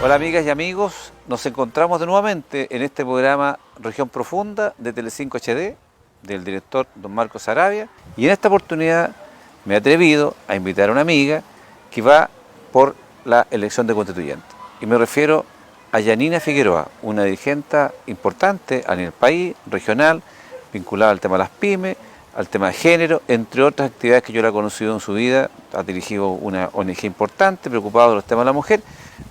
Hola amigas y amigos, nos encontramos de nuevamente en este programa Región Profunda de Telecinco HD del director don Marcos Saravia, y en esta oportunidad me he atrevido a invitar a una amiga que va por la elección de constituyente, y me refiero a Yanina Figueroa, una dirigente importante a nivel país, regional, vinculada al tema de las pymes, al tema de género, entre otras actividades que yo la he conocido en su vida. Ha dirigido una ONG importante, preocupado de los temas de la mujer,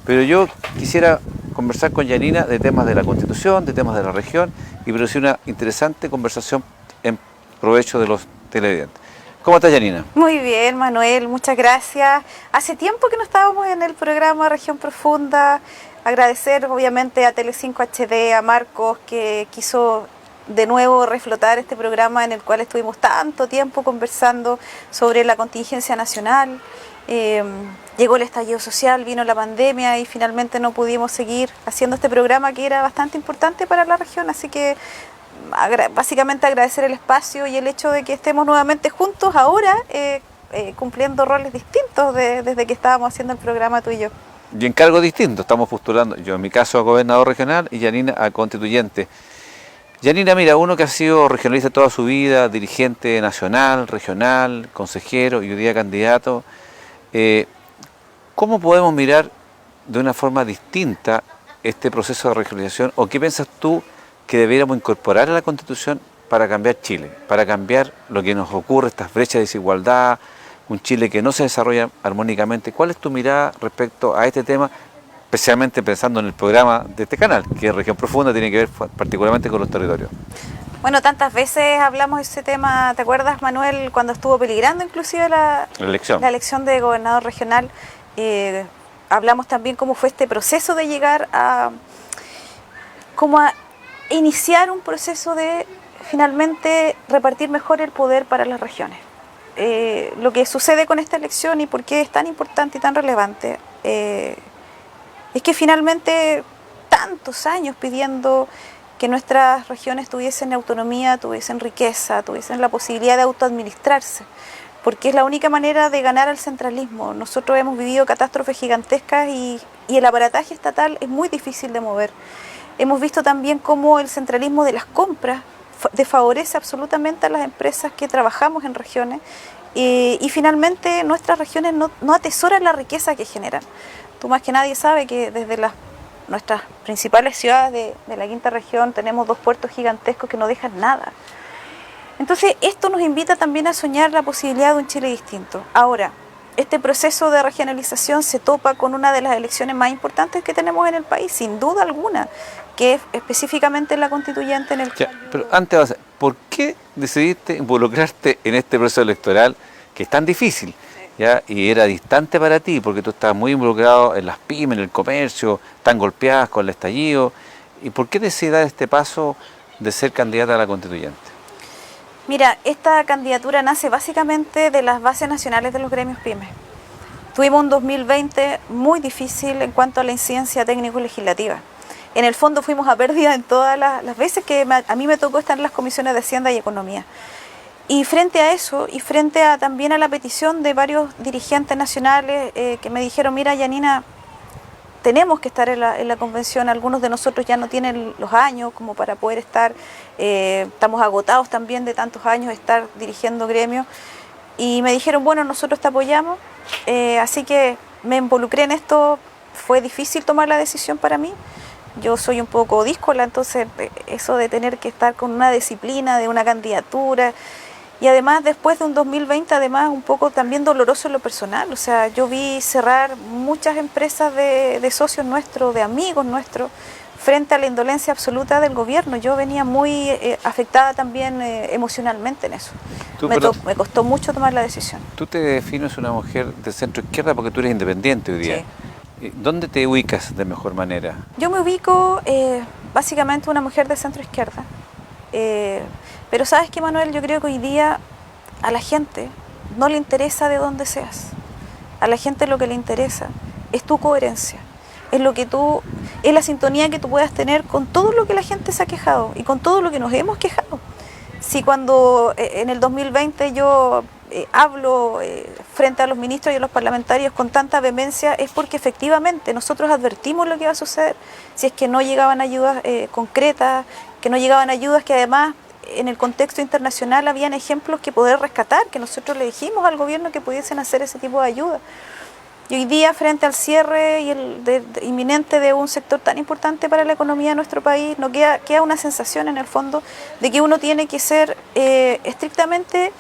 pero yo quisiera conversar con Yanina de temas de la Constitución, de temas de la región, y producir una interesante conversación en provecho de los televidentes. ¿Cómo estás, Yanina? Muy bien, Manuel, muchas gracias. Hace tiempo que no estábamos en el programa Región Profunda. Agradecer obviamente a Telecinco HD, a Marcos, que quiso de nuevo reflotar este programa en el cual estuvimos tanto tiempo conversando sobre la contingencia nacional. Llegó el estallido social, vino la pandemia y finalmente no pudimos seguir haciendo este programa que era bastante importante para la región, así que básicamente agradecer el espacio y el hecho de que estemos nuevamente juntos ahora, cumpliendo roles distintos desde que estábamos haciendo el programa tú y yo. Y en cargos distintos, estamos postulando, yo en mi caso a gobernador regional y Yanina a constituyente. Yanina, mira, uno que ha sido regionalista toda su vida, dirigente nacional, regional, consejero y hoy día candidato, ¿cómo podemos mirar de una forma distinta este proceso de regionalización? ¿O qué piensas tú que debiéramos incorporar a la Constitución para cambiar Chile, para cambiar lo que nos ocurre, estas brechas de desigualdad, un Chile que no se desarrolla armónicamente? ¿Cuál es tu mirada respecto a este tema, especialmente pensando en el programa de este canal, que Región Profunda tiene que ver particularmente con los territorios? Bueno, tantas veces hablamos de ese tema, ¿te acuerdas, Manuel, cuando estuvo peligrando inclusive la elección de gobernador regional? Hablamos también cómo fue este proceso de llegar a iniciar un proceso de finalmente repartir mejor el poder para las regiones. Lo que sucede con esta elección y por qué es tan importante y tan relevante es que finalmente tantos años pidiendo que nuestras regiones tuviesen autonomía, tuviesen riqueza, tuviesen la posibilidad de autoadministrarse, porque es la única manera de ganar al centralismo. Nosotros hemos vivido catástrofes gigantescas y el aparataje estatal es muy difícil de mover. Hemos visto también cómo el centralismo de las compras desfavorece absolutamente a las empresas que trabajamos en regiones y finalmente nuestras regiones no atesoran la riqueza que generan. Tú más que nadie sabes que desde nuestras principales ciudades de la quinta región tenemos 2 puertos gigantescos que no dejan nada. Entonces esto nos invita también a soñar la posibilidad de un Chile distinto. Ahora, este proceso de regionalización se topa con una de las elecciones más importantes que tenemos en el país, sin duda alguna, que es específicamente la constituyente en el ya, pero antes, ¿por qué decidiste involucrarte en este proceso electoral que es tan difícil? ¿Ya? Y era distante para ti, porque tú estabas muy involucrado en las pymes, en el comercio, tan golpeadas con el estallido. ¿Y por qué decidiste dar este paso de ser candidata a la constituyente? Mira, esta candidatura nace básicamente de las bases nacionales de los gremios pymes. Tuvimos un 2020 muy difícil en cuanto a la incidencia técnico-legislativa. En el fondo fuimos a pérdida en todas las veces que a mí me tocó estar en las comisiones de Hacienda y Economía. Y frente a eso, y frente también a la petición de varios dirigentes nacionales que me dijeron, mira, Yanina, tenemos que estar en la convención, algunos de nosotros ya no tienen los años como para poder estar, estamos agotados también de tantos años de estar dirigiendo gremios, y me dijeron, bueno, nosotros te apoyamos, así que me involucré en esto. Fue difícil tomar la decisión para mí. Yo soy un poco díscola, entonces eso de tener que estar con una disciplina de una candidatura, y además después de un 2020, además un poco también doloroso en lo personal. O sea, yo vi cerrar muchas empresas de socios nuestros, de amigos nuestros, frente a la indolencia absoluta del gobierno. Yo venía muy afectada también emocionalmente en eso. Me costó mucho tomar la decisión. Tú te defines una mujer de centro izquierda porque tú eres independiente hoy día. Sí. ¿Dónde te ubicas de mejor manera? Yo me ubico básicamente una mujer de centro izquierda. Pero ¿sabes qué, Manuel? Yo creo que hoy día a la gente no le interesa de dónde seas. A la gente lo que le interesa es tu coherencia. Es la sintonía que tú puedas tener con todo lo que la gente se ha quejado y con todo lo que nos hemos quejado. Si cuando en el 2020 yo hablo frente a los ministros y a los parlamentarios con tanta vehemencia es porque efectivamente nosotros advertimos lo que iba a suceder si es que no llegaban ayudas concretas, que no llegaban ayudas que además en el contexto internacional habían ejemplos que poder rescatar, que nosotros le dijimos al gobierno que pudiesen hacer ese tipo de ayuda. Y hoy día, frente al cierre y inminente de un sector tan importante para la economía de nuestro país, no queda una sensación en el fondo de que uno tiene que ser estrictamente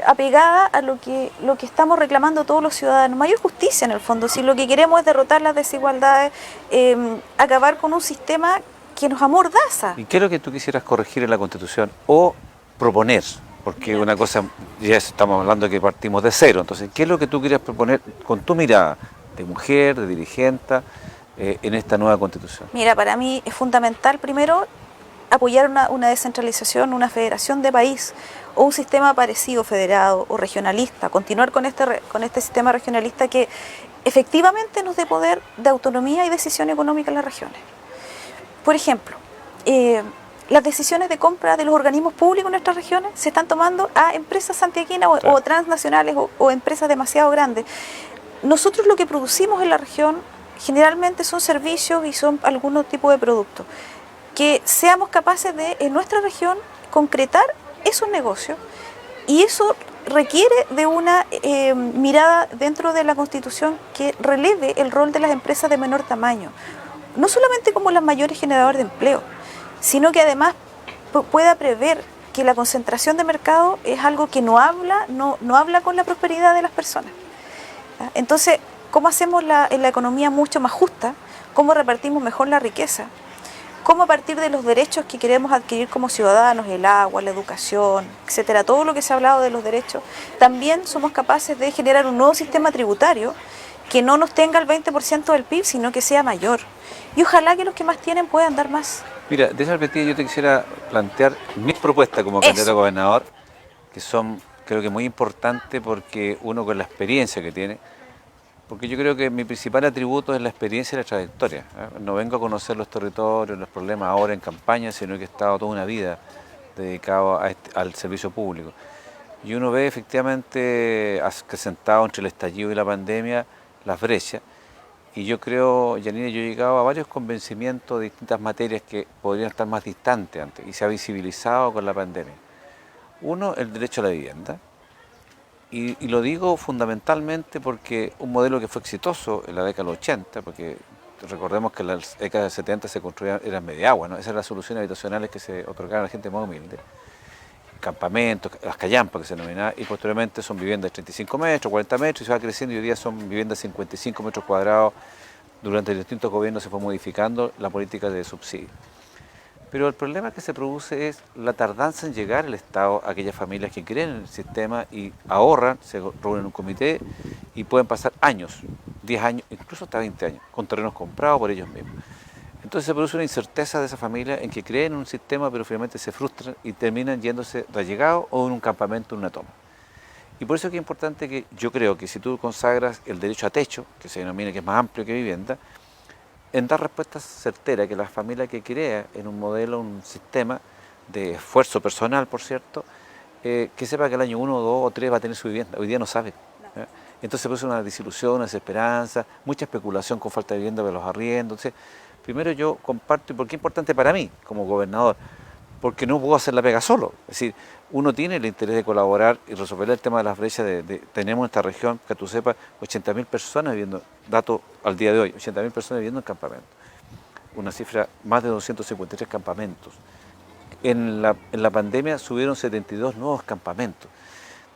apegada a lo que estamos reclamando todos los ciudadanos, mayor justicia en el fondo. Si lo que queremos es derrotar las desigualdades, acabar con un sistema que nos amordaza. ¿Y qué es lo que tú quisieras corregir en la Constitución o proponer? Porque una cosa, ya estamos hablando de que partimos de cero, entonces, ¿qué es lo que tú quieres proponer con tu mirada de mujer, de dirigente, en esta nueva Constitución? Mira, para mí es fundamental, primero, apoyar una descentralización, una federación de país, o un sistema parecido, federado o regionalista, continuar con este sistema regionalista que efectivamente nos dé poder de autonomía y decisión económica en las regiones. Por ejemplo, las decisiones de compra de los organismos públicos en nuestras regiones se están tomando a empresas santiaguinas o transnacionales o empresas demasiado grandes. Nosotros lo que producimos en la región generalmente son servicios y son algunos tipos de productos. Que seamos capaces de, en nuestra región, concretar esos negocios, y eso requiere de una mirada dentro de la Constitución que releve el rol de las empresas de menor tamaño, no solamente como las mayores generadoras de empleo, sino que además pueda prever que la concentración de mercado es algo que no habla con la prosperidad de las personas. Entonces, ¿cómo hacemos en la economía mucho más justa? ¿Cómo repartimos mejor la riqueza? ¿Cómo a partir de los derechos que queremos adquirir como ciudadanos, el agua, la educación, etcétera, todo lo que se ha hablado de los derechos, también somos capaces de generar un nuevo sistema tributario que no nos tenga el 20% del PIB, sino que sea mayor? Y ojalá que los que más tienen puedan dar más. Mira, de esa perspectiva yo te quisiera plantear mis propuestas como candidato a gobernador, que son, creo que muy importantes porque uno con la experiencia que tiene, porque yo creo que mi principal atributo es la experiencia y la trayectoria. No vengo a conocer los territorios, los problemas ahora en campaña, sino que he estado toda una vida dedicado al servicio público. Y uno ve efectivamente, acrecentado entre el estallido y la pandemia, las brechas. Y yo creo, Yanina, yo he llegado a varios convencimientos de distintas materias que podrían estar más distantes antes, y se ha visibilizado con la pandemia. Uno, el derecho a la vivienda. Y lo digo fundamentalmente porque un modelo que fue exitoso en la década de los 80, porque recordemos que en la década del 70 se construían, eran media agua, ¿no? Esas eran las soluciones habitacionales que se otorgaban a la gente más humilde. Campamentos, las callampas que se denominaban, y posteriormente son viviendas de 35 metros, 40 metros, y se va creciendo, y hoy día son viviendas de 55 metros cuadrados. Durante distintos gobiernos se fue modificando la política de subsidio. Pero el problema que se produce es la tardanza en llegar el Estado a aquellas familias que creen en el sistema y ahorran, se reúnen en un comité y pueden pasar años, 10 años, incluso hasta 20 años, con terrenos comprados por ellos mismos. Entonces se produce una incerteza de esa familia en que creen en un sistema pero finalmente se frustran y terminan yéndose rellegados o en un campamento, en una toma. Y por eso es que es importante que yo creo que si tú consagras el derecho a techo, que se denomina que es más amplio que vivienda, en dar respuestas certeras, que la familia que crea en un modelo, un sistema de esfuerzo personal, por cierto, que sepa que el año 1, 2 o 3 va a tener su vivienda. Hoy día no sabe. Entonces se produce una desilusión, una desesperanza, mucha especulación con falta de vivienda de los arriendos. Entonces, primero yo comparto, y por qué es importante para mí como gobernador, porque no puedo hacer la pega solo. Es decir, uno tiene el interés de colaborar y resolver el tema de las brechas. Tenemos en esta región, que tú sepas, 80.000 personas viviendo, dato al día de hoy, 80.000 personas viviendo en campamentos. Una cifra, más de 253 campamentos. En la pandemia subieron 72 nuevos campamentos.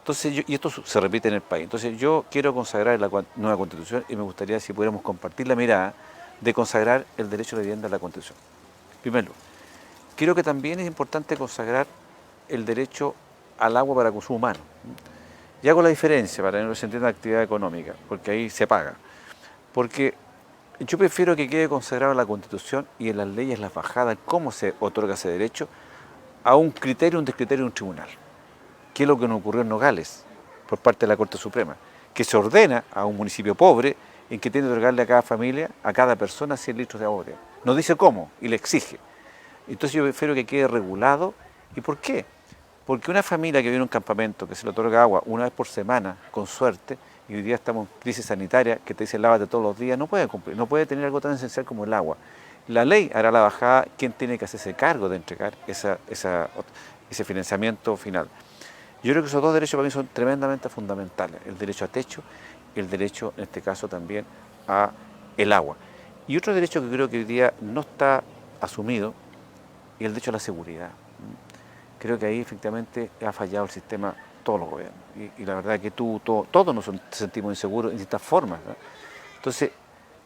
Entonces, y esto se repite en el país. Entonces yo quiero consagrar la nueva Constitución, y me gustaría si pudiéramos compartir la mirada de consagrar el derecho a la vivienda en la Constitución. Primero, creo que también es importante consagrar el derecho al agua para consumo humano. Y hago la diferencia para que no se entienda la actividad económica, porque ahí se paga. Porque yo prefiero que quede consagrado en la Constitución y en las leyes, las bajadas, cómo se otorga ese derecho, a un criterio, un descriterio de un tribunal. ¿Qué es lo que nos ocurrió en Nogales por parte de la Corte Suprema? Que se ordena a un municipio pobre en que tiene que otorgarle a cada familia, a cada persona, 100 litros de agua. No dice cómo y le exige. Entonces yo prefiero que quede regulado. ¿Y por qué? Porque una familia que vive en un campamento, que se le otorga agua una vez por semana, con suerte, y hoy día estamos en crisis sanitaria, que te dice lávate todos los días, no puede cumplir, no puede tener algo tan esencial como el agua. La ley hará la bajada, ¿quién tiene que hacerse cargo de entregar ese financiamiento final? Yo creo que esos dos derechos para mí son tremendamente fundamentales, el derecho a techo y el derecho, en este caso también, a el agua. Y otro derecho que creo que hoy día no está asumido es el derecho a la seguridad. Creo que ahí efectivamente ha fallado el sistema, todos los gobiernos. Y la verdad es que todos nos sentimos inseguros en distintas formas, ¿no? Entonces,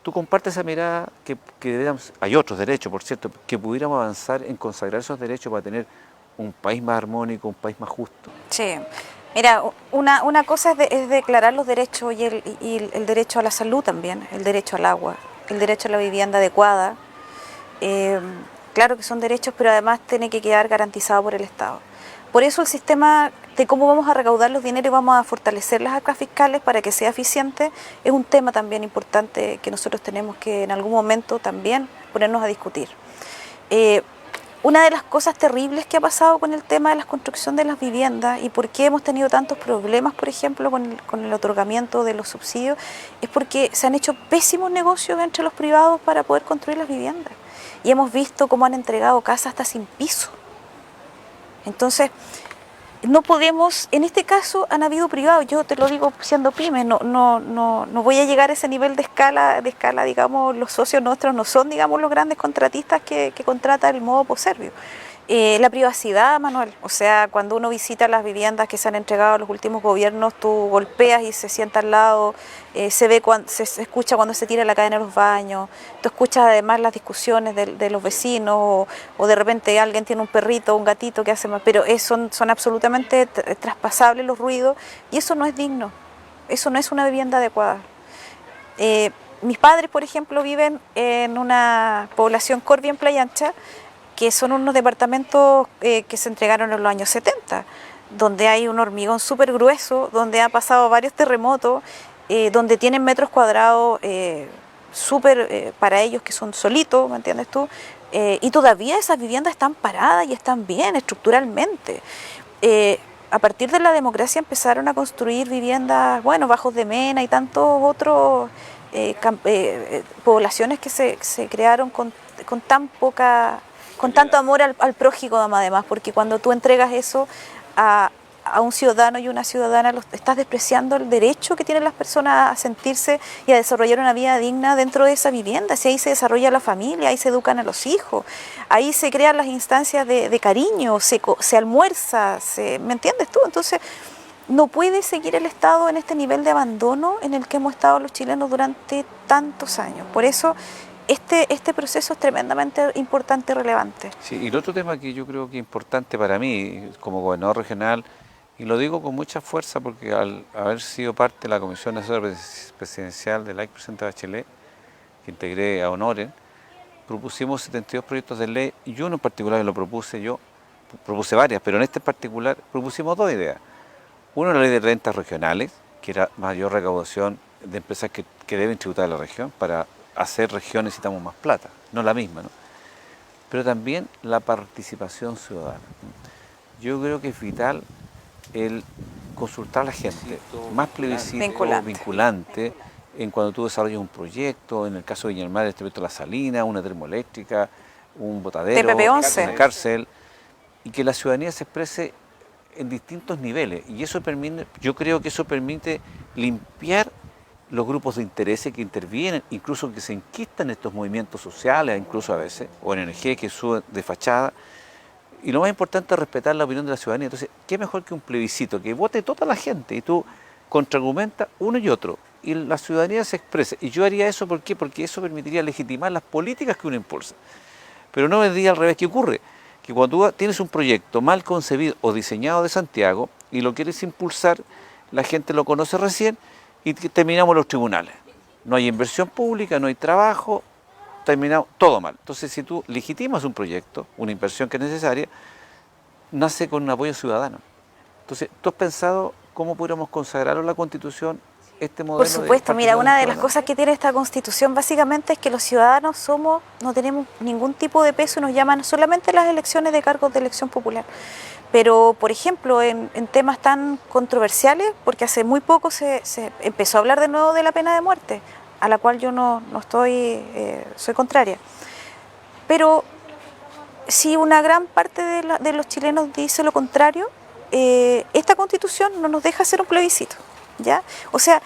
tú compartes esa mirada que deberíamos, hay otros derechos, por cierto, que pudiéramos avanzar en consagrar esos derechos para tener un país más armónico, un país más justo. Sí, mira, una cosa es declarar los derechos y el derecho a la salud también, el derecho al agua, el derecho a la vivienda adecuada. Claro que son derechos, pero además tiene que quedar garantizado por el Estado. Por eso el sistema de cómo vamos a recaudar los dineros y vamos a fortalecer las arcas fiscales para que sea eficiente es un tema también importante que nosotros tenemos que en algún momento también ponernos a discutir. Una de las cosas terribles que ha pasado con el tema de la construcción de las viviendas y por qué hemos tenido tantos problemas, por ejemplo, con el otorgamiento de los subsidios, es porque se han hecho pésimos negocios entre los privados para poder construir las viviendas. Y hemos visto cómo han entregado casas hasta sin piso. Entonces, no podemos, en este caso han habido privados, yo te lo digo siendo pyme, no voy a llegar a ese nivel de escala, digamos, los socios nuestros no son, digamos, los grandes contratistas que contrata el modo Poservio. La privacidad, Manuel, o sea, cuando uno visita las viviendas que se han entregado a los últimos gobiernos, tú golpeas y se sienta al lado, se escucha cuando se tira la cadena de los baños, tú escuchas además las discusiones de los vecinos o de repente alguien tiene un perrito o un gatito que hace más, pero son absolutamente traspasables los ruidos y eso no es digno, eso no es una vivienda adecuada. Mis padres, por ejemplo, viven en una población Corvi en Playa Ancha, que son unos departamentos que se entregaron en los años 70, donde hay un hormigón súper grueso, donde ha pasado varios terremotos, donde tienen metros cuadrados súper para ellos que son solitos, ¿me entiendes tú? Y todavía esas viviendas están paradas y están bien estructuralmente. A partir de la democracia empezaron a construir viviendas, bueno, Bajos de Mena y tantos otros poblaciones que se crearon con tan poca... con tanto amor al prójimo además, porque cuando tú entregas eso a un ciudadano y una ciudadana, estás despreciando el derecho que tienen las personas a sentirse y a desarrollar una vida digna dentro de esa vivienda. Si ahí se desarrolla la familia, ahí se educan a los hijos, ahí se crean las instancias de cariño, se almuerza, ¿me entiendes tú? Entonces, no puede seguir el Estado en este nivel de abandono en el que hemos estado los chilenos durante tantos años. Por eso, este proceso es tremendamente importante y relevante. Sí, y el otro tema que yo creo que es importante para mí, como gobernador regional, y lo digo con mucha fuerza porque al haber sido parte de la Comisión Asesora Presidencial de la expresidenta Bachelet, que integré a honores, propusimos 72 proyectos de ley, y uno en particular lo propuse yo, propuse varias, pero en este en particular propusimos dos ideas. Uno, la ley de rentas regionales, que era mayor recaudación de empresas que deben tributar a la región para hacer región necesitamos más plata, no la misma, ¿no? Pero también la participación ciudadana. Yo creo que es vital el consultar a la gente, más plebiscito vinculante en cuando tú desarrollas un proyecto, en el caso de Viña del Mar, este proyecto de la salina, una termoeléctrica, un botadero, una cárcel, y que la ciudadanía se exprese en distintos niveles, y eso permite, yo creo que eso permite limpiar los grupos de intereses que intervienen, incluso que se enquistan en estos movimientos sociales, incluso a veces, o en ONG que suben de fachada. Y lo más importante es respetar la opinión de la ciudadanía. Entonces, ¿qué mejor que un plebiscito? Que vote toda la gente y tú contraargumentas uno y otro. Y la ciudadanía se expresa. Y yo haría eso, ¿por qué? Porque eso permitiría legitimar las políticas que uno impulsa. Pero no me diga al revés, ¿qué ocurre? Que cuando tú tienes un proyecto mal concebido o diseñado de Santiago y lo quieres impulsar, la gente lo conoce recién y terminamos los tribunales. No hay inversión pública, no hay trabajo, terminamos todo mal. Entonces, si tú legitimas un proyecto, una inversión que es necesaria, nace con un apoyo ciudadano. Entonces, ¿tú has pensado cómo pudiéramos consagrarlo en la Constitución este modelo? Por supuesto, mira, una de las ciudadana? cosas que tiene esta Constitución básicamente es que los ciudadanos no tenemos ningún tipo de peso y nos llaman solamente las elecciones de cargos de elección popular. Pero, por ejemplo, en temas tan controversiales, porque hace muy poco se empezó a hablar de nuevo de la pena de muerte, a la cual yo no estoy, soy contraria. Pero si una gran parte de los chilenos dice lo contrario, esta Constitución no nos deja hacer un plebiscito, ¿ya? O sea,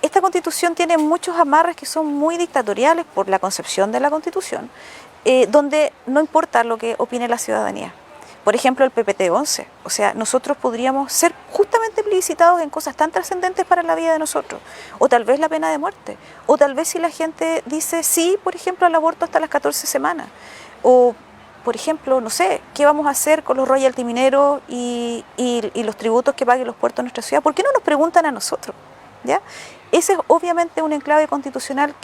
esta Constitución tiene muchos amarres que son muy dictatoriales por la concepción de la Constitución, donde no importa lo que opine la ciudadanía. Por ejemplo, el PPT-11, o sea, nosotros podríamos ser justamente plebiscitados en cosas tan trascendentes para la vida de nosotros, o tal vez la pena de muerte, o tal vez si la gente dice sí, por ejemplo, al aborto hasta las 14 semanas, o por ejemplo, no sé, ¿qué vamos a hacer con los royalty mineros y los tributos que paguen los puertos de nuestra ciudad? ¿Por qué no nos preguntan a nosotros? ¿Ya? Ese es obviamente un enclave constitucional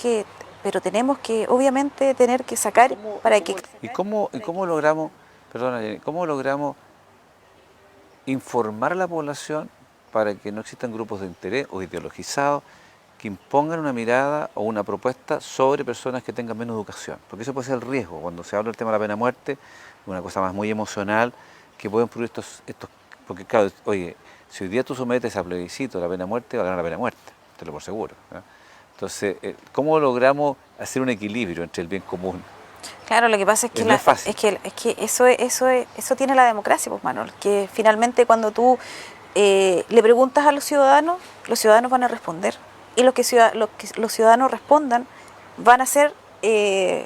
pero tenemos que obviamente tener que sacar para que... ¿Y cómo logramos, perdona, Jenny, cómo logramos informar a la población para que no existan grupos de interés o ideologizados que impongan una mirada o una propuesta sobre personas que tengan menos educación? Porque eso puede ser el riesgo. Cuando se habla del tema de la pena de muerte, una cosa más muy emocional, que pueden producir estos... Porque claro, oye, si hoy día tú sometes a plebiscito la pena de muerte, va a ganar la pena de muerte, te lo por seguro, ¿no? Entonces, ¿cómo logramos hacer un equilibrio entre el bien común? Claro, lo que pasa es que, No es fácil. es que eso tiene la democracia, pues, Manuel, que finalmente cuando tú le preguntas a los ciudadanos van a responder. Y lo que los ciudadanos respondan van a ser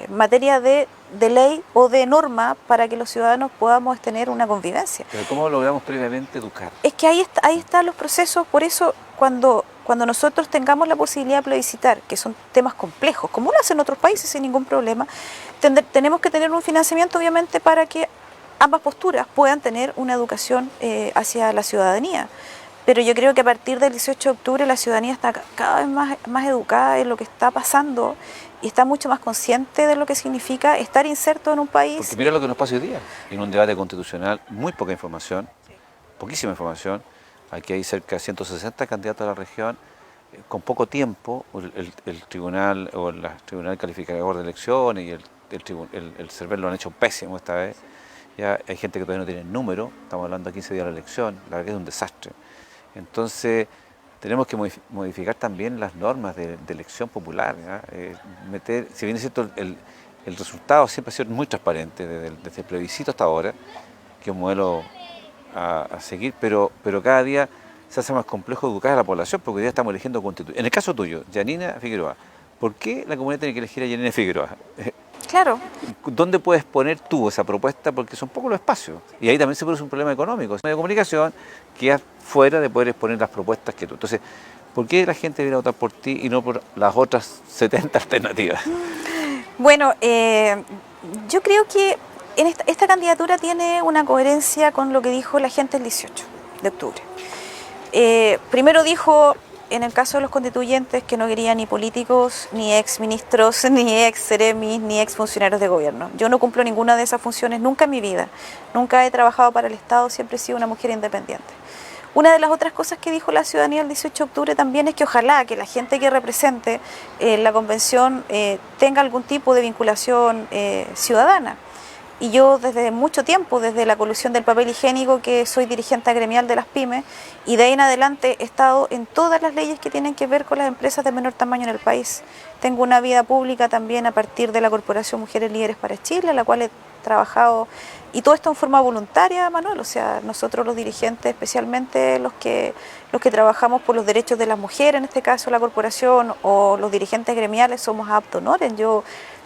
materia de ley o de norma para que los ciudadanos podamos tener una convivencia. Pero ¿cómo logramos previamente educar? Es que ahí están los procesos, por eso cuando nosotros tengamos la posibilidad de plebiscitar, que son temas complejos, como lo hacen otros países sin ningún problema, tenemos que tener un financiamiento obviamente para que ambas posturas puedan tener una educación hacia la ciudadanía. Pero yo creo que a partir del 18 de octubre la ciudadanía está cada vez más educada en lo que está pasando y está mucho más consciente de lo que significa estar inserto en un país. Porque mira lo que nos pasa hoy día, en un debate constitucional, muy poca información, poquísima información. Aquí hay cerca de 160 candidatos a la región, con poco tiempo. El tribunal o el tribunal calificador de elecciones y el CERVEL lo han hecho pésimo esta vez. Ya hay gente que todavía no tiene el número, estamos hablando de 15 días de la elección, la verdad que es un desastre. Entonces, tenemos que modificar también las normas de elección popular, si bien es cierto, el resultado siempre ha sido muy transparente, desde el plebiscito hasta ahora, que es un modelo a seguir, pero cada día se hace más complejo educar a la población, porque hoy día estamos eligiendo constituyentes. En el caso tuyo, Yanina Figueroa, ¿por qué la comunidad tiene que elegir a Yanina Figueroa? Claro. ¿Dónde puedes poner tú esa propuesta? Porque son pocos los espacios. Y ahí también se produce un problema económico. Medio de comunicación queda fuera de poder exponer las propuestas que tú. Entonces, ¿por qué la gente viene a votar por ti y no por las otras 70 alternativas? Bueno, yo creo que esta candidatura tiene una coherencia con lo que dijo la gente el 18 de octubre. Primero dijo, en el caso de los constituyentes, que no quería ni políticos, ni ex ministros, ni ex seremis, ni ex funcionarios de gobierno. Yo no cumplo ninguna de esas funciones nunca en mi vida. Nunca he trabajado para el Estado, siempre he sido una mujer independiente. Una de las otras cosas que dijo la ciudadanía el 18 de octubre también es que ojalá que la gente que represente la convención tenga algún tipo de vinculación ciudadana. Y yo desde mucho tiempo, desde la colusión del papel higiénico, que soy dirigente gremial de las pymes, y de ahí en adelante he estado en todas las leyes que tienen que ver con las empresas de menor tamaño en el país. Tengo una vida pública también a partir de la Corporación Mujeres Líderes para Chile, a la cual he trabajado, y todo esto en forma voluntaria, Manuel. O sea, nosotros los dirigentes, especialmente los que trabajamos por los derechos de las mujeres, en este caso la corporación, o los dirigentes gremiales, somos apto honorem.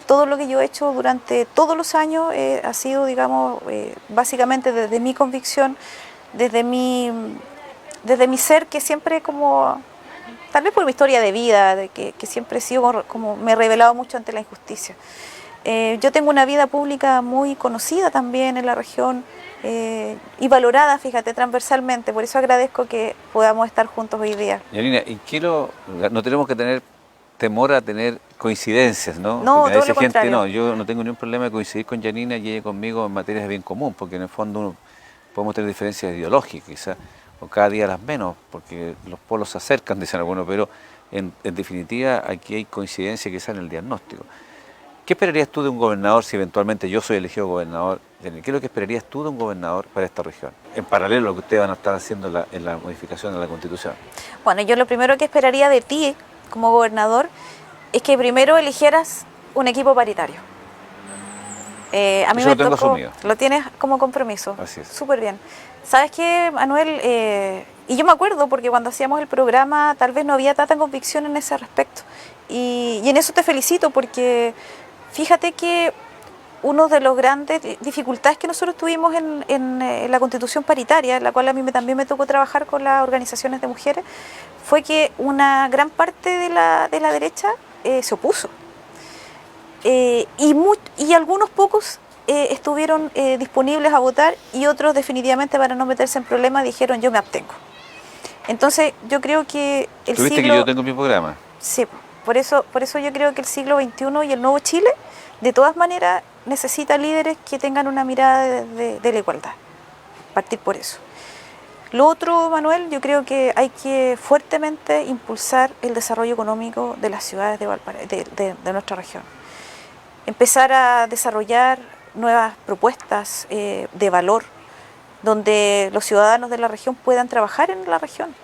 Todo lo que yo he hecho durante todos los años ha sido, digamos, básicamente desde mi convicción, desde mi ser, que siempre como, tal vez por mi historia de vida, que siempre he sido como me he revelado mucho ante la injusticia. Yo tengo una vida pública muy conocida también en la región y valorada, fíjate, transversalmente. Por eso agradezco que podamos estar juntos hoy día. Yanina, no tenemos que tener temor a tener coincidencias, ¿no? No, porque todo a veces lo gente, contrario. no, yo no tengo ningún problema de coincidir con Yanina y ella conmigo en materias de bien común, porque en el fondo podemos tener diferencias ideológicas, quizás, o cada día las menos, porque los polos se acercan, dicen algunos, En definitiva, aquí hay coincidencia quizá en el diagnóstico. ¿Qué esperarías tú de un gobernador si eventualmente yo soy elegido gobernador? ¿Qué es lo que esperarías tú de un gobernador para esta región? En paralelo a lo que ustedes van a estar haciendo en la modificación de la Constitución. Bueno, yo lo primero que esperaría de ti como gobernador es que primero eligieras un equipo paritario. A mí Eso me lo tengo tocó, asumido. lo tienes como compromiso. Así es. Súper bien. ¿Sabes qué, Manuel? Y yo me acuerdo porque cuando hacíamos el programa tal vez no había tanta convicción en ese respecto. Y en eso te felicito porque fíjate que uno de los grandes dificultades que nosotros tuvimos en la Constitución paritaria, en la cual a mí también me tocó trabajar con las organizaciones de mujeres, fue que una gran parte de la derecha se opuso. Y algunos pocos estuvieron disponibles a votar y otros definitivamente para no meterse en problemas dijeron yo me abstengo. Entonces yo creo que el ¿Tuviste siglo... que yo tengo mi programa? Sí, por eso yo creo que el siglo XXI y el nuevo Chile de todas maneras necesita líderes que tengan una mirada de la igualdad. Partir por eso. Lo otro, Manuel, yo creo que hay que fuertemente impulsar el desarrollo económico de las ciudades de nuestra región. Empezar a desarrollar nuevas propuestas de valor donde los ciudadanos de la región puedan trabajar en la región.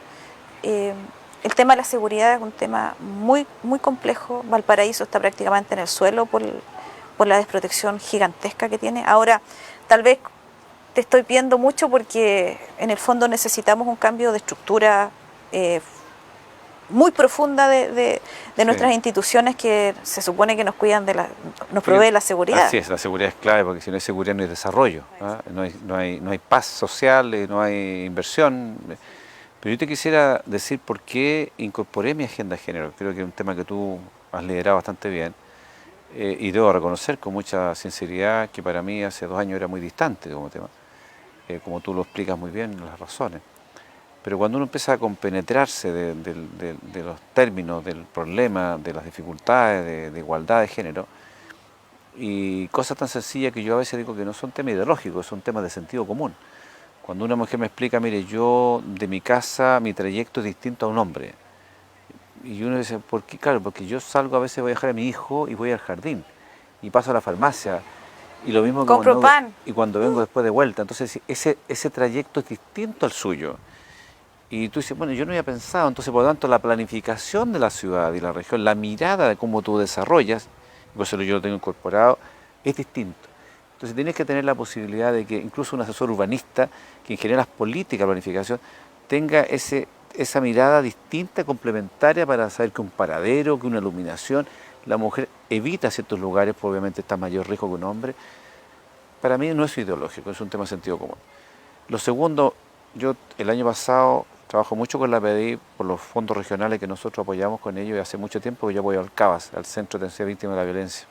El tema de la seguridad es un tema muy, muy complejo. Valparaíso está prácticamente en el suelo por la desprotección gigantesca que tiene. Ahora, tal vez te estoy pidiendo mucho porque en el fondo necesitamos un cambio de estructura muy profunda de nuestras instituciones que se supone que nos cuidan nos provee la seguridad. Así es, la seguridad es clave porque si no hay seguridad no hay desarrollo, ¿ah? No hay paz social, no hay inversión. Pero yo te quisiera decir por qué incorporé mi agenda de género. Creo que es un tema que tú has liderado bastante bien y debo reconocer con mucha sinceridad que para mí hace 2 años era muy distante como tema, como tú lo explicas muy bien, las razones. Pero cuando uno empieza a compenetrarse de los términos del problema, de las dificultades de igualdad de género, y cosas tan sencillas que yo a veces digo que no son temas ideológicos, son temas de sentido común. Cuando una mujer me explica, mire, yo de mi casa, mi trayecto es distinto a un hombre. Y uno dice, ¿por qué? Claro, porque yo salgo a veces, voy a dejar a mi hijo y voy al jardín, y paso a la farmacia, y lo mismo que compro pan. Y cuando vengo después de vuelta. Entonces ese trayecto es distinto al suyo. Y tú dices, bueno, yo no había pensado, entonces por lo tanto la planificación de la ciudad y la región, la mirada de cómo tú desarrollas, por eso yo lo tengo incorporado, es distinto. Entonces tienes que tener la posibilidad de que incluso un asesor urbanista, que genera las políticas de planificación, tenga esa mirada distinta, complementaria para saber que un paradero, que una iluminación, la mujer evita ciertos lugares, porque obviamente está en mayor riesgo que un hombre. Para mí no es ideológico, es un tema de sentido común. Lo segundo, yo el año pasado trabajo mucho con la PDI por los fondos regionales que nosotros apoyamos con ellos y hace mucho tiempo que yo apoyo al CABAS, al Centro de Atención a Víctimas de la Violencia.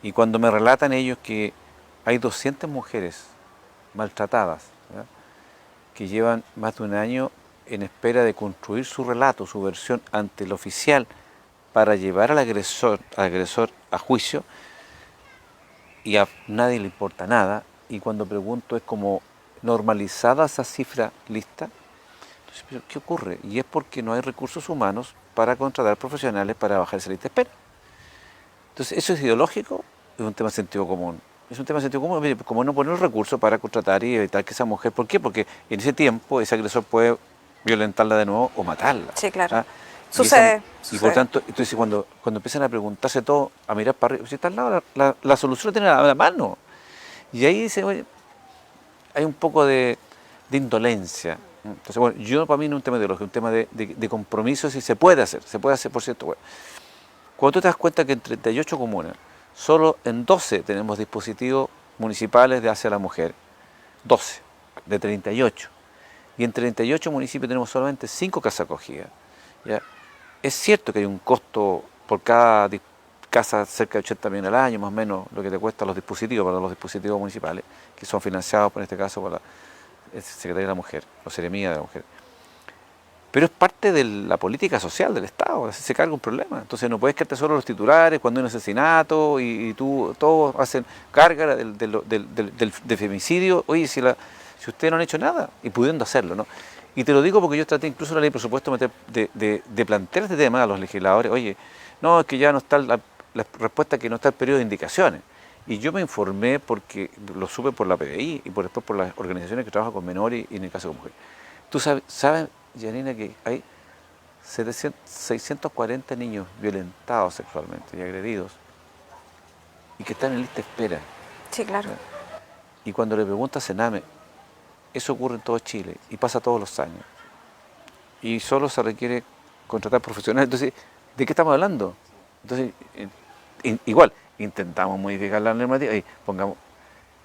Y cuando me relatan ellos que hay 200 mujeres maltratadas, ¿verdad?, que llevan más de un año en espera de construir su relato, su versión ante el oficial para llevar al agresor a juicio, y a nadie le importa nada, y cuando pregunto es como normalizada esa cifra lista. Entonces, ¿pero qué ocurre? Y es porque no hay recursos humanos para contratar profesionales para bajar esa lista de espera. Entonces, ¿eso es ideológico? Es un tema de sentido común. Es un tema de sentido común, mire, como no poner los recursos para contratar y evitar que esa mujer... ¿Por qué? Porque en ese tiempo ese agresor puede violentarla de nuevo o matarla. Sí, claro. ¿Ah? Sucede. Y por tanto, entonces cuando empiezan a preguntarse todo, a mirar para arriba, si está al lado, la solución la tiene a la mano. Y ahí dice, oye, hay un poco de indolencia. Entonces, bueno, yo para mí no es un tema ideológico, es un tema de compromiso, si se puede hacer, por cierto. Bueno, cuando tú te das cuenta que en 38 comunas, solo en 12 tenemos dispositivos municipales de hacia la mujer, 12 de 38, y en 38 municipios tenemos solamente 5 casas acogidas, ¿ya? Es cierto que hay un costo por cada casa cerca de 80 millones al año, más o menos lo que te cuestan los dispositivos municipales, que son financiados, por este caso, por la Secretaría de la Mujer, o Seremía de la Mujer. Pero es parte de la política social del Estado, así se carga un problema. Entonces no puedes quedarte solo los titulares cuando hay un asesinato y todos hacen carga del femicidio. Oye, si ustedes no han hecho nada, y pudiendo hacerlo, ¿no? Y te lo digo porque yo traté incluso en la ley de presupuesto de plantear este tema a los legisladores. Oye, no, es que ya no está la respuesta, que no está el periodo de indicaciones. Y yo me informé porque lo supe por la PDI y después por las organizaciones que trabajan con menores y en el caso de mujeres. Tú sabes, Yanina, que hay 640 niños violentados sexualmente y agredidos y que están en lista de espera. Sí, claro. Y cuando le preguntas a Sename, eso ocurre en todo Chile y pasa todos los años. Y solo se requiere contratar profesionales. Entonces, ¿de qué estamos hablando? Entonces, igual, intentamos modificar la normativa y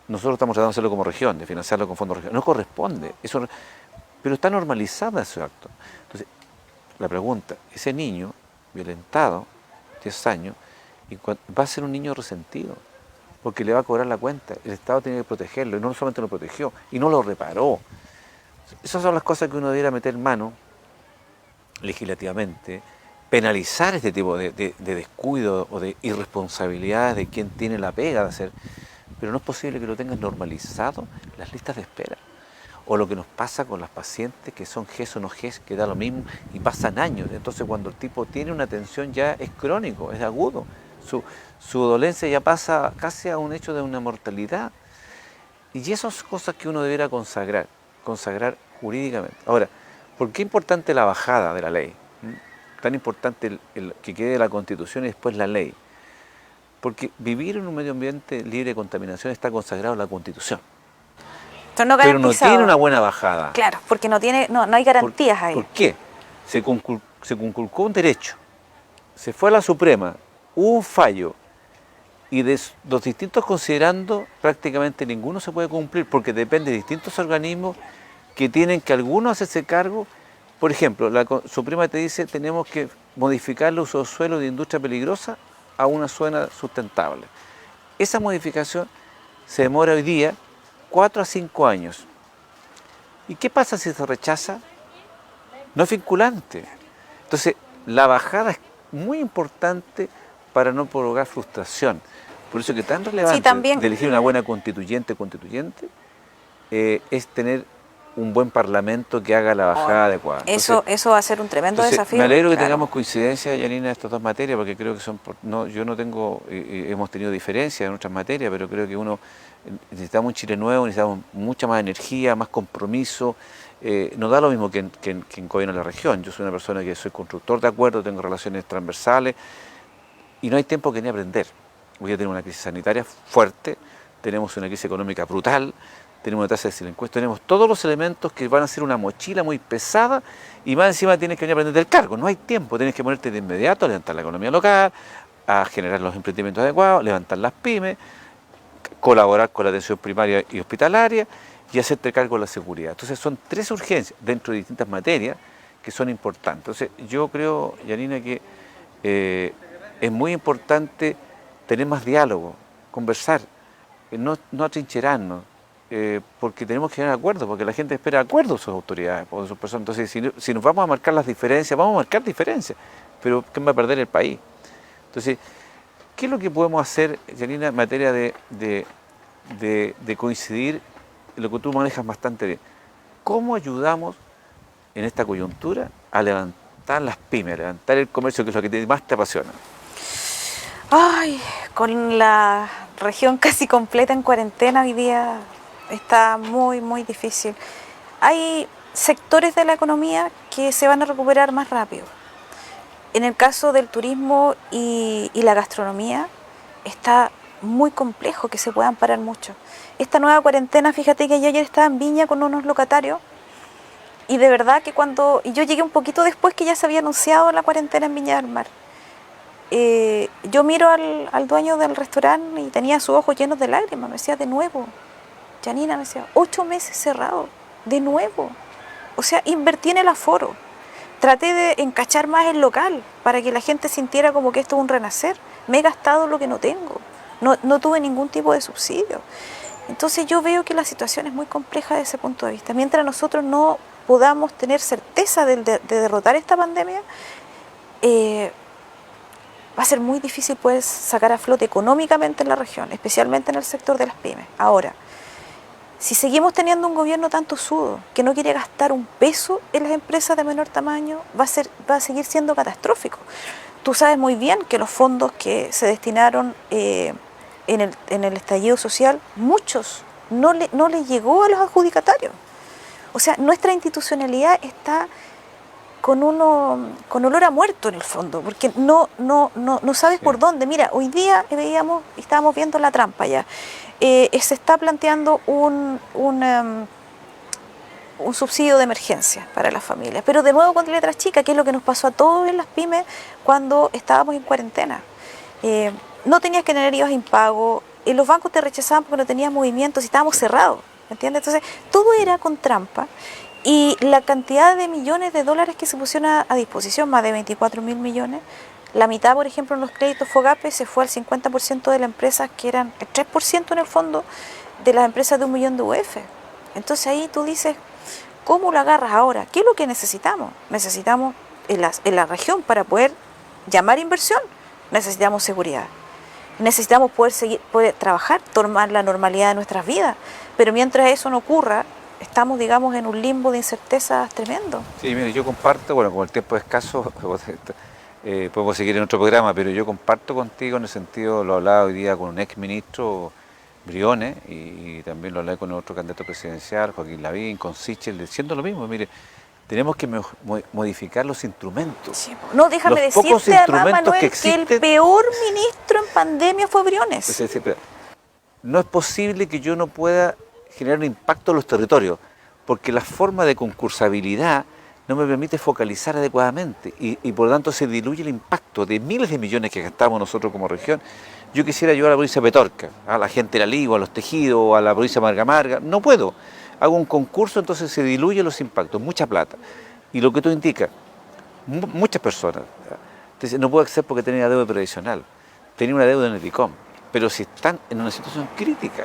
nosotros estamos tratando de hacerlo como región, de financiarlo con fondos regionales. No corresponde, pero está normalizada ese acto. Entonces, la pregunta, ese niño violentado, 10 años, va a ser un niño resentido, porque le va a cobrar la cuenta. El Estado tiene que protegerlo, y no solamente lo protegió, y no lo reparó. Esas son las cosas que uno debiera meter mano legislativamente, penalizar este tipo de descuido o de irresponsabilidades de quien tiene la pega de hacer, pero no es posible que lo tengan normalizado las listas de espera. O lo que nos pasa con las pacientes que son GES o no GES, que da lo mismo, y pasan años. Entonces cuando el tipo tiene una tensión ya es crónico, es agudo. Su dolencia ya pasa casi a un hecho de una mortalidad. Y esas son cosas que uno debiera consagrar jurídicamente. Ahora, ¿por qué es importante la bajada de la ley? Tan importante el que quede la Constitución y después la ley. Porque vivir en un medio ambiente libre de contaminación está consagrado en la Constitución. Pero no tiene una buena bajada. Claro, porque no hay garantías ahí. ¿Por qué? Se conculcó un derecho, se fue a la Suprema, hubo un fallo, y de los distintos considerandos prácticamente ninguno se puede cumplir, porque depende de distintos organismos que tienen que algunos hacerse cargo. Por ejemplo, la Suprema te dice tenemos que modificar el uso de suelo de industria peligrosa a una zona sustentable. Esa modificación se demora hoy día 4 a 5 años. ¿Y qué pasa si se rechaza? No es vinculante. Entonces, la bajada es muy importante para no provocar frustración. Por eso que tan relevante de elegir una buena constituyente es tener un buen parlamento que haga la bajada adecuada. Eso va a ser un tremendo desafío. Me alegro que tengamos coincidencia, Yanina, en estas dos materias, porque creo que yo no tengo, hemos tenido diferencias en otras materias, pero creo que necesitamos un Chile nuevo, necesitamos mucha más energía, más compromiso. No da lo mismo que en gobierno de la región. Yo soy una persona que soy constructor de acuerdos, tengo relaciones transversales y no hay tiempo que ni aprender. Hoy ya tenemos una crisis sanitaria fuerte, tenemos una crisis económica brutal, tenemos una tasa de delincuencia, tenemos todos los elementos que van a ser una mochila muy pesada y más encima tienes que venir a aprender del cargo. No hay tiempo, tienes que ponerte de inmediato a levantar la economía local, a generar los emprendimientos adecuados, levantar las pymes, colaborar con la atención primaria y hospitalaria y hacerte cargo de la seguridad. Entonces son 3 urgencias dentro de distintas materias que son importantes. Entonces yo creo, Yanina, que es muy importante tener más diálogo, conversar, no atrincherarnos, porque tenemos que llegar a acuerdos, porque la gente espera acuerdos de sus autoridades, de sus personas. Entonces si nos vamos a marcar las diferencias, vamos a marcar diferencias, pero ¿quién va a perder? El país. Entonces, ¿qué es lo que podemos hacer, Yanina, en materia de coincidir en lo que tú manejas bastante bien? ¿Cómo ayudamos en esta coyuntura a levantar las pymes, a levantar el comercio, que es lo que más te apasiona? Ay, con la región casi completa en cuarentena hoy día está muy, muy difícil. Hay sectores de la economía que se van a recuperar más rápido. En el caso del turismo y la gastronomía está muy complejo que se puedan parar mucho. Esta nueva cuarentena, fíjate que yo ayer estaba en Viña con unos locatarios y de verdad que y yo llegué un poquito después que ya se había anunciado la cuarentena en Viña del Mar. Yo miro al dueño del restaurante y tenía sus ojos llenos de lágrimas. Me decía, de nuevo, Yanina, me decía, 8 meses cerrado, de nuevo. O sea, invertí en el aforo. Traté de encachar más el local para que la gente sintiera como que esto es un renacer. Me he gastado lo que no tengo. No tuve ningún tipo de subsidio. Entonces yo veo que la situación es muy compleja desde ese punto de vista. Mientras nosotros no podamos tener certeza de derrotar esta pandemia, va a ser muy difícil poder sacar a flote económicamente en la región, especialmente en el sector de las pymes. Ahora, Si seguimos teniendo un gobierno tan tosudo, que no quiere gastar un peso en las empresas de menor tamaño, va a seguir siendo catastrófico. Tú sabes muy bien que los fondos que se destinaron en el estallido social, muchos no le llegó a los adjudicatarios. O sea, nuestra institucionalidad está con olor a muerto en el fondo, porque no sabes por dónde. Mira, hoy día estábamos viendo la trampa ya. Se está planteando un subsidio de emergencia para las familias, pero de nuevo con letras chicas, que es lo que nos pasó a todos en las pymes cuando estábamos en cuarentena. No tenías que tener IVA impago, los bancos te rechazaban porque no tenías movimientos y estábamos cerrados, ¿entiendes? Entonces, todo era con trampa. Y la cantidad de millones de dólares que se pusieron a disposición, más de 24.000 millones, la mitad, por ejemplo, en los créditos FOGAPE se fue al 50% de las empresas, que eran el 3% en el fondo de las empresas de 1 millón de UF. Entonces ahí tú dices, ¿cómo lo agarras ahora? ¿Qué es lo que necesitamos? Necesitamos en la región, para poder llamar inversión, necesitamos seguridad. Necesitamos poder trabajar, tomar la normalidad de nuestras vidas. Pero mientras eso no ocurra, estamos, digamos, en un limbo de incertezas tremendo. Sí, mire, yo comparto, bueno, como el tiempo es escaso, podemos seguir en otro programa, pero yo comparto contigo en el sentido, lo hablaba hoy día con un ex ministro, Briones, y también lo hablé con otro candidato presidencial, Joaquín Lavín, con Sichel, diciendo lo mismo. Mire, tenemos que modificar los instrumentos. Sí. No, déjame decirte, además, Manuel, que el peor ministro en pandemia fue Briones. Sí, no es posible que yo no pueda generar un impacto en los territorios, porque la forma de concursabilidad no me permite focalizar adecuadamente y por lo tanto se diluye el impacto de miles de millones que gastamos nosotros como región. Yo quisiera ayudar a la provincia de Petorca, a la gente de la Ligua, a los tejidos, a la provincia de Marga, no puedo. Hago un concurso, entonces se diluyen los impactos, mucha plata. Y lo que tú indicas, muchas personas te dicen, no puedo acceder porque tenía deuda previsional, tenía una deuda en el ICOM. Pero si están en una situación crítica,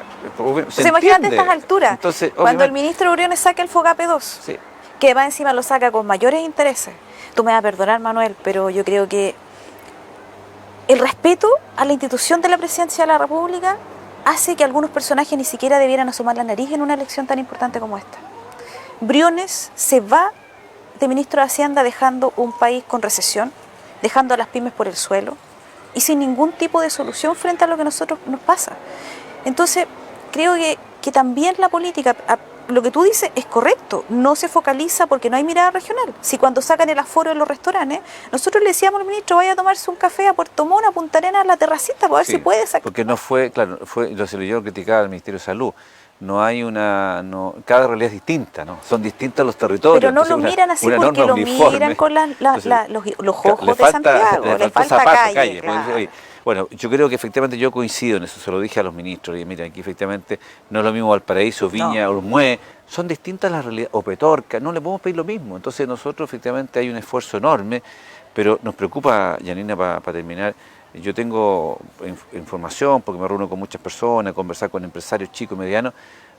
imagínate a estas alturas, entonces, cuando el ministro Briones saca el FOGAPE 2, sí, que va encima lo saca con mayores intereses. Tú me vas a perdonar, Manuel, pero yo creo que el respeto a la institución de la Presidencia de la República hace que algunos personajes ni siquiera debieran asomar la nariz en una elección tan importante como esta. Briones se va de ministro de Hacienda dejando un país con recesión, dejando a las pymes por el suelo y sin ningún tipo de solución frente a lo que a nosotros nos pasa. Entonces, creo que también la política, lo que tú dices es correcto, no se focaliza porque no hay mirada regional. Si cuando sacan el aforo en los restaurantes, nosotros le decíamos al ministro, vaya a tomarse un café a Puerto Montt, a Punta Arenas, a la terracita, para ver si puede sacar. Porque no fue, claro, yo criticaba al Ministerio de Salud. No hay cada realidad es distinta, ¿no? Son distintos los territorios. Pero no lo miran así porque lo miran con los ojos de Santiago, le falta calle. Claro. Bueno, yo creo que efectivamente yo coincido en eso, se lo dije a los ministros, y mira, aquí efectivamente no es lo mismo Valparaíso, Viña, Olmué, son distintas las realidades, o Petorca, no le podemos pedir lo mismo. Entonces nosotros efectivamente hay un esfuerzo enorme, pero nos preocupa, Yanina, para terminar. Yo tengo información, porque me reúno con muchas personas, conversar con empresarios chicos y medianos,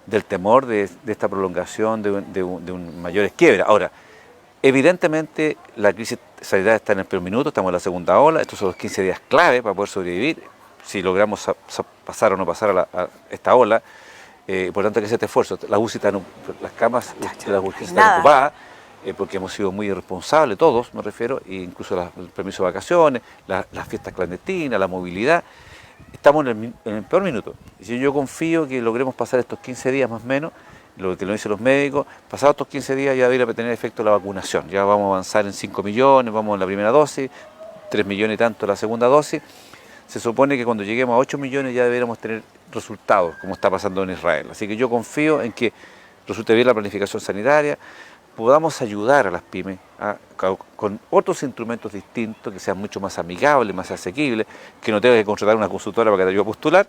del temor de esta prolongación de un mayores quiebras. Ahora, evidentemente la crisis sanitaria está en el primer minuto, estamos en la segunda ola, estos son los 15 días clave para poder sobrevivir, si logramos pasar o no pasar a esta ola. Por tanto, hay que hacer este esfuerzo. Las camas de las urgencias están ocupadas, porque hemos sido muy irresponsables todos, me refiero, incluso el permiso de vacaciones, las fiestas clandestinas, la movilidad. Estamos en el peor minuto. Y yo confío que logremos pasar estos 15 días más o menos, lo que lo dicen los médicos, pasados estos 15 días ya debería tener efecto la vacunación. Ya vamos a avanzar en 5 millones, vamos en la primera dosis, 3 millones y tanto la segunda dosis. Se supone que cuando lleguemos a 8 millones ya deberíamos tener resultados, como está pasando en Israel. Así que yo confío en que resulte bien la planificación sanitaria, podamos ayudar a las pymes con otros instrumentos distintos, que sean mucho más amigables, más asequibles, que no tenga que contratar una consultora para que te ayude a postular.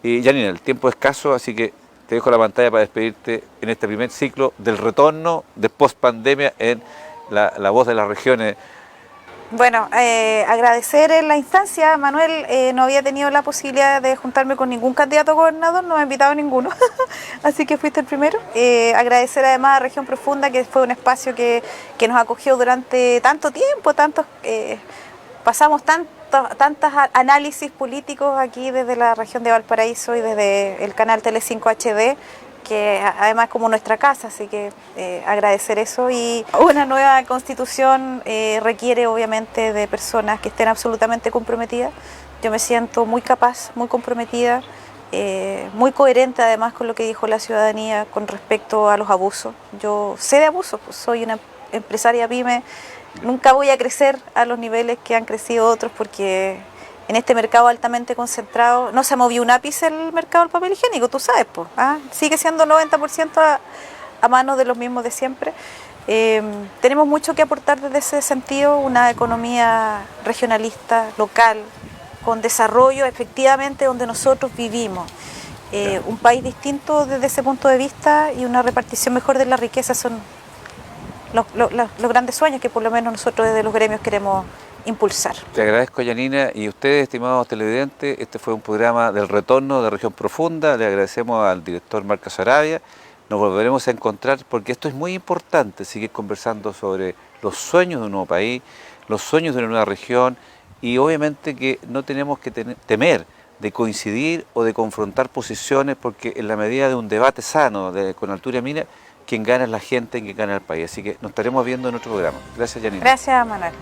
Yanina, el tiempo es escaso, así que te dejo la pantalla para despedirte en este primer ciclo del retorno de post-pandemia en la voz de las regiones. Bueno, agradecer la instancia. Manuel, no había tenido la posibilidad de juntarme con ningún candidato a gobernador, no me ha invitado a ninguno, así que fuiste el primero. Agradecer además a Región Profunda, que fue un espacio que nos acogió durante tanto tiempo, pasamos tantos análisis políticos aquí desde la región de Valparaíso y desde el canal Tele 5 HD, que además como nuestra casa, así que agradecer eso. Y una nueva constitución requiere obviamente de personas que estén absolutamente comprometidas. Yo me siento muy capaz, muy comprometida, muy coherente además con lo que dijo la ciudadanía con respecto a los abusos. Yo sé de abusos, pues soy una empresaria pyme, nunca voy a crecer a los niveles que han crecido otros porque en este mercado altamente concentrado no se ha movido un ápice el mercado del papel higiénico, tú sabes, pues, sigue siendo 90% a manos de los mismos de siempre. Tenemos mucho que aportar desde ese sentido, una economía regionalista, local, con desarrollo efectivamente donde nosotros vivimos. Un país distinto desde ese punto de vista y una repartición mejor de la riqueza son los grandes sueños que por lo menos nosotros desde los gremios queremos impulsar. Te agradezco, Yanina, y ustedes, estimados televidentes, este fue un programa del retorno de Región Profunda. Le agradecemos al director Marco Saravia. Nos volveremos a encontrar porque esto es muy importante, seguir conversando sobre los sueños de un nuevo país, los sueños de una nueva región, y obviamente que no tenemos que temer de coincidir o de confrontar posiciones, porque en la medida de un debate sano, con altura y mira, quien gana es la gente, quien gana el país. Así que nos estaremos viendo en otro programa. Gracias, Yanina. Gracias, Manuel.